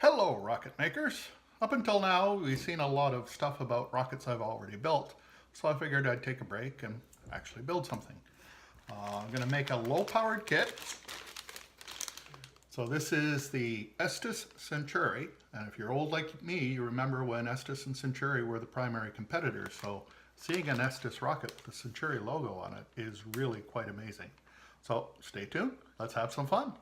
Hello, rocket makers! Up until now, we've seen a lot of stuff about rockets I've already built, so I figured I'd take a break and actually build something. I'm going to make a low-powered kit. So this is the Estes Centuri, and if you're old like me, you remember when Estes and Centuri were the primary competitors, so seeing an Estes rocket with the Centuri logo on it is really quite amazing. So stay tuned, let's have some fun!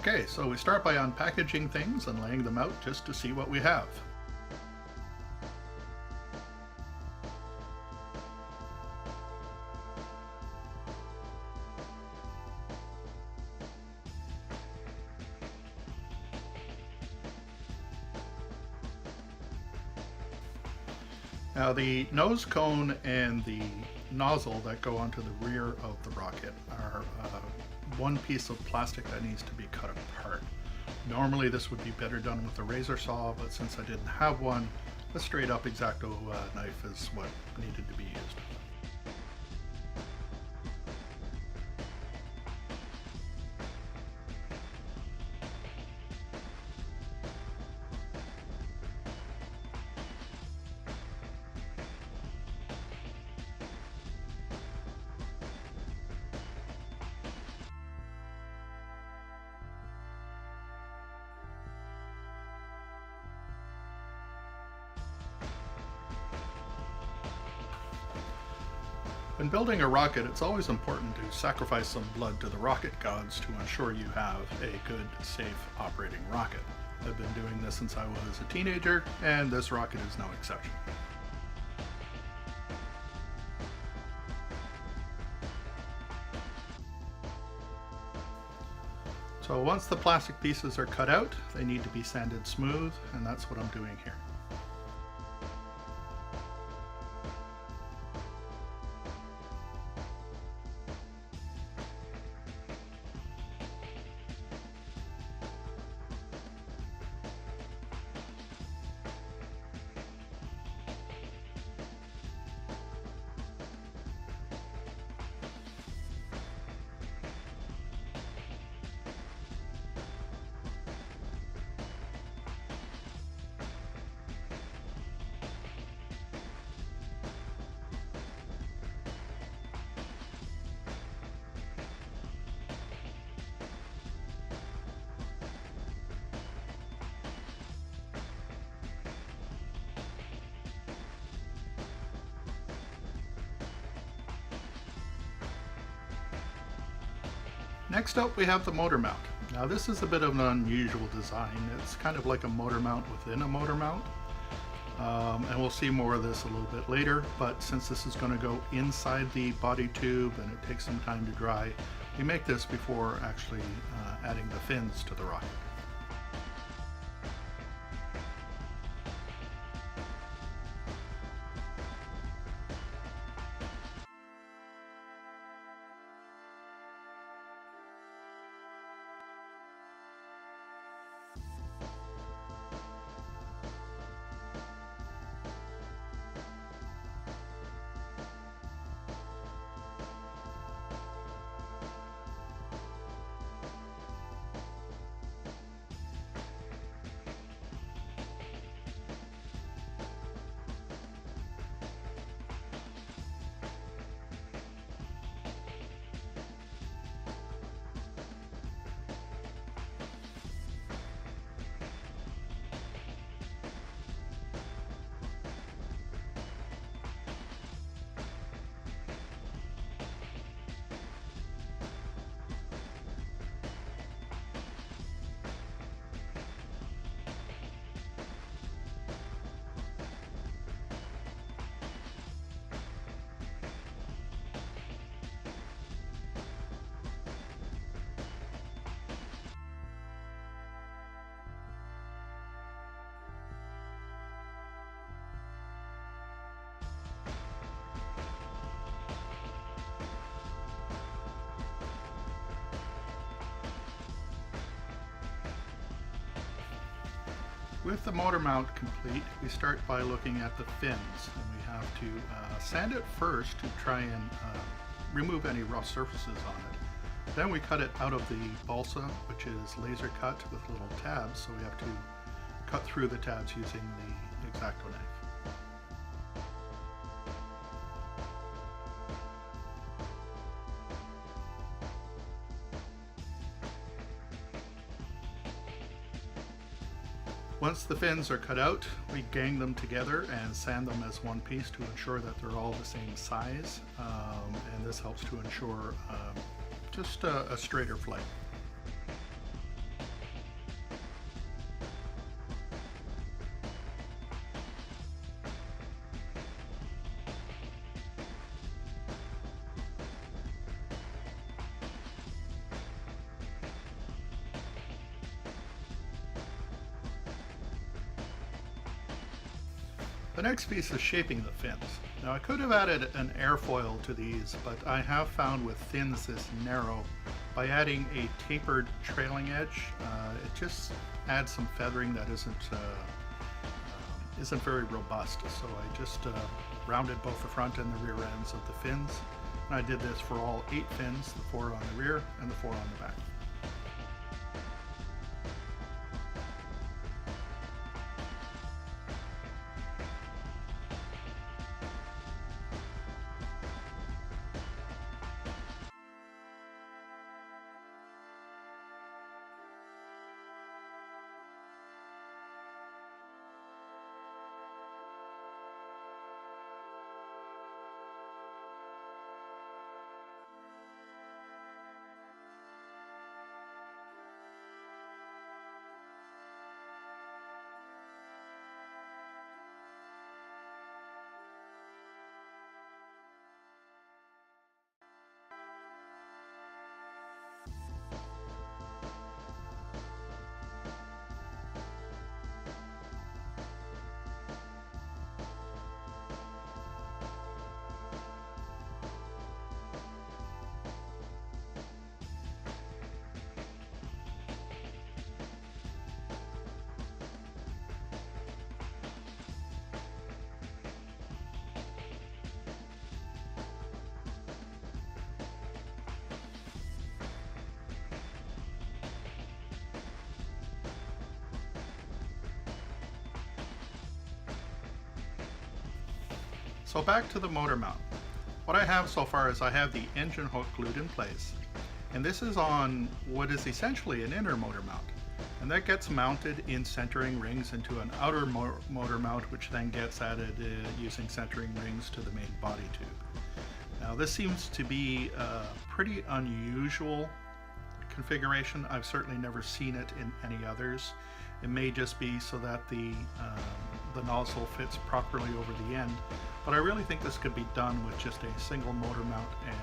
Okay, so we start by unpackaging things and laying them out just to see what we have. Now the nose cone and the nozzle that go onto the rear of the rocket are one piece of plastic that needs to be cut apart. Normally this would be better done with a razor saw, but since I didn't have one, a straight up X-Acto knife is what needed to be used. When building a rocket, it's always important to sacrifice some blood to the rocket gods to ensure you have a good, safe operating rocket. I've been doing this since I was a teenager, and this rocket is no exception. So once the plastic pieces are cut out, they need to be sanded smooth, and that's what I'm doing here. Next up we have the motor mount. Now this is a bit of an unusual design. It's kind of like a motor mount within a motor mount. And we'll see more of this a little bit later, but since this is going to go inside the body tube and it takes some time to dry, we make this before actually adding the fins to the rocket. With the motor mount complete, we start by looking at the fins, and we have to sand it first to try and remove any rough surfaces on it. Then we cut it out of the balsa, which is laser cut with little tabs, so we have to cut through the tabs using the X-Acto knife. Once the fins are cut out, we gang them together and sand them as one piece to ensure that they're all the same size, and this helps to ensure just a straighter flight. The next piece is shaping the fins. Now I could have added an airfoil to these, but I have found with fins this narrow, by adding a tapered trailing edge, it just adds some feathering that isn't very robust. So I just rounded both the front and the rear ends of the fins. And I did this for all 8 fins, the 4 on the rear and the 4 on the back. So back to the motor mount. What I have so far is I have the engine hook glued in place, and this is on what is essentially an inner motor mount, and that gets mounted in centering rings into an outer motor mount, which then gets added using centering rings to the main body tube. Now this seems to be a pretty unusual configuration. I've certainly never seen it in any others. It may just be so that the nozzle fits properly over the end, but I really think this could be done with just a single motor mount and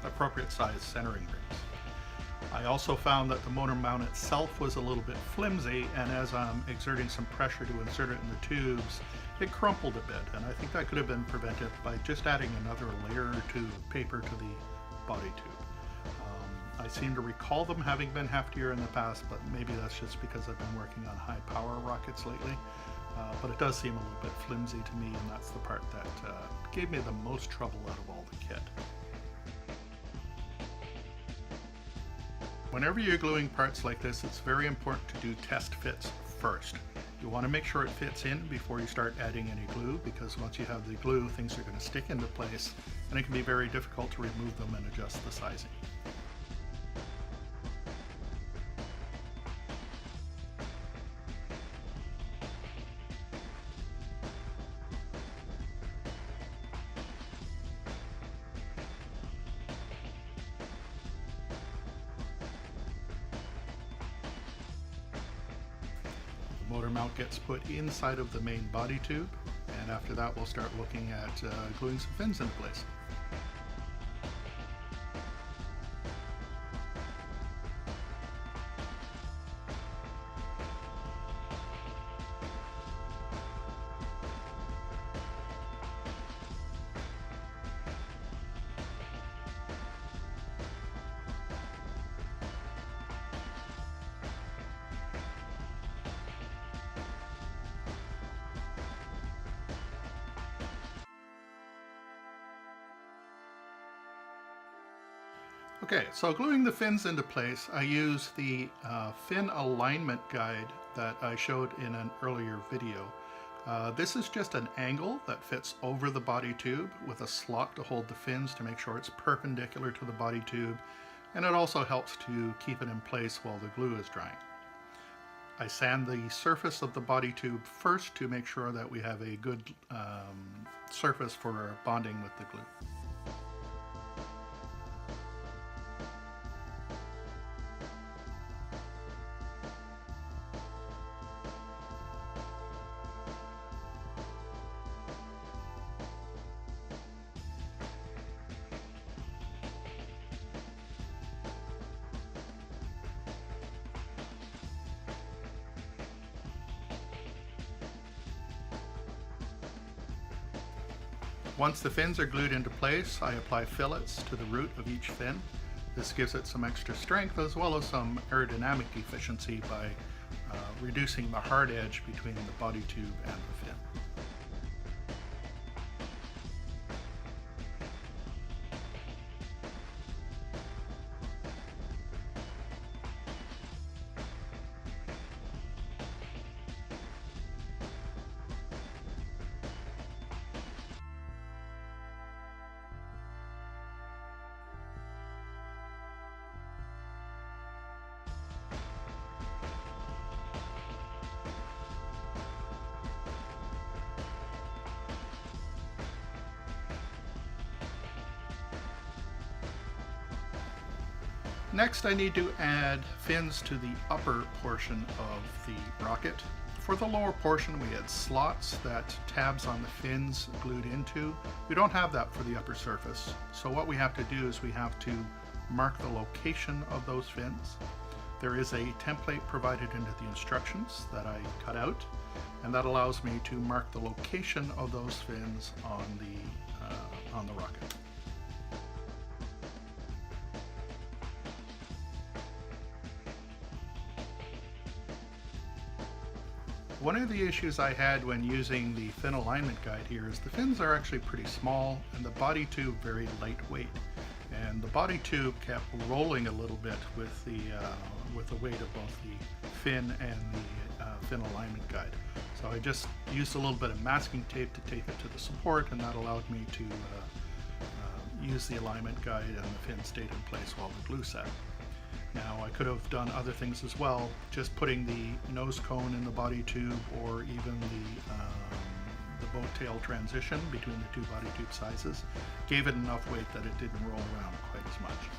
appropriate size centering rings. I also found that the motor mount itself was a little bit flimsy, and as I'm exerting some pressure to insert it in the tubes, it crumpled a bit, and I think that could have been prevented by just adding another layer or two of paper to the body tube. I seem to recall them having been heftier in the past, but maybe that's just because I've been working on high power rockets lately. But it does seem a little bit flimsy to me, and that's the part that gave me the most trouble out of all the kit. Whenever you're gluing parts like this, it's very important to do test fits first. You want to make sure it fits in before you start adding any glue, because once you have the glue, things are going to stick into place, and it can be very difficult to remove them and adjust the sizing. Motor mount gets put inside of the main body tube, and after that we'll start looking at gluing some fins into place. Okay, so gluing the fins into place, I use the fin alignment guide that I showed in an earlier video. This is just an angle that fits over the body tube with a slot to hold the fins to make sure it's perpendicular to the body tube, and it also helps to keep it in place while the glue is drying. I sand the surface of the body tube first to make sure that we have a good surface for bonding with the glue. Once the fins are glued into place, I apply fillets to the root of each fin. This gives it some extra strength as well as some aerodynamic efficiency by reducing the hard edge between the body tube and the fin. Next, I need to add fins to the upper portion of the rocket. For the lower portion, we had slots that tabs on the fins glued into. We don't have that for the upper surface. So what we have to do is we have to mark the location of those fins. There is a template provided into the instructions that I cut out, and that allows me to mark the location of those fins on the rocket. One of the issues I had when using the fin alignment guide here is the fins are actually pretty small and the body tube very lightweight. And the body tube kept rolling a little bit with the weight of both the fin and the fin alignment guide. So I just used a little bit of masking tape to tape it to the support, and that allowed me to use the alignment guide and the fin stayed in place while the glue set. Now I could have done other things as well, just putting the nose cone in the body tube or even the boat tail transition between the two body tube sizes gave it enough weight that it didn't roll around quite as much.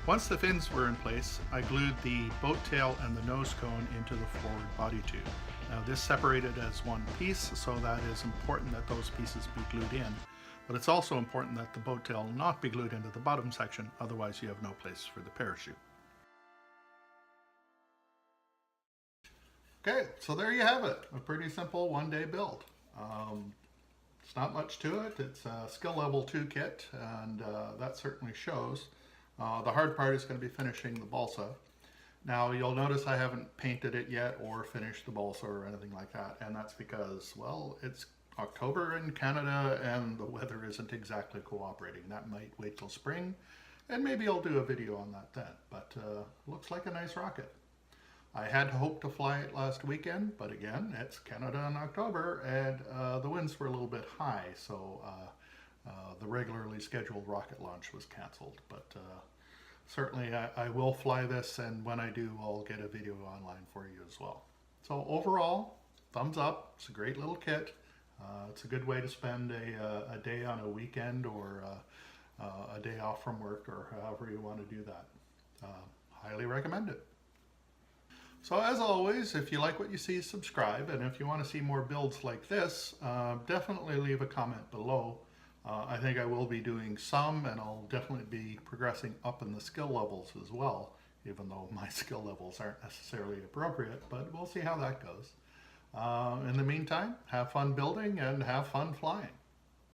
Once the fins were in place, I glued the boat tail and the nose cone into the forward body tube. Now this separated as one piece, so that is important that those pieces be glued in, but it's also important that the boat tail not be glued into the bottom section, otherwise you have no place for the parachute. Okay, so there you have it, a pretty simple one-day build. It's not much to it, it's a skill level 2 kit, and that certainly shows. The hard part is going to be finishing the balsa. Now you'll notice I haven't painted it yet or finished the balsa or anything like that, and that's because, well, it's October in Canada and the weather isn't exactly cooperating. That might wait till spring, and maybe I'll do a video on that then, but looks like a nice rocket. I had hoped to fly it last weekend, but again, it's Canada in October, and the winds were a little bit high, so the regularly scheduled rocket launch was canceled, but certainly I will fly this, and when I do, I'll get a video online for you as well. So overall, thumbs up. It's a great little kit. It's a good way to spend a day on a weekend or a day off from work, or however you want to do that. Highly recommend it. So as always, if you like what you see, subscribe, and if you want to see more builds like this, definitely leave a comment below. I think I will be doing some, and I'll definitely be progressing up in the skill levels as well, even though my skill levels aren't necessarily appropriate, but we'll see how that goes. In the meantime, have fun building and have fun flying.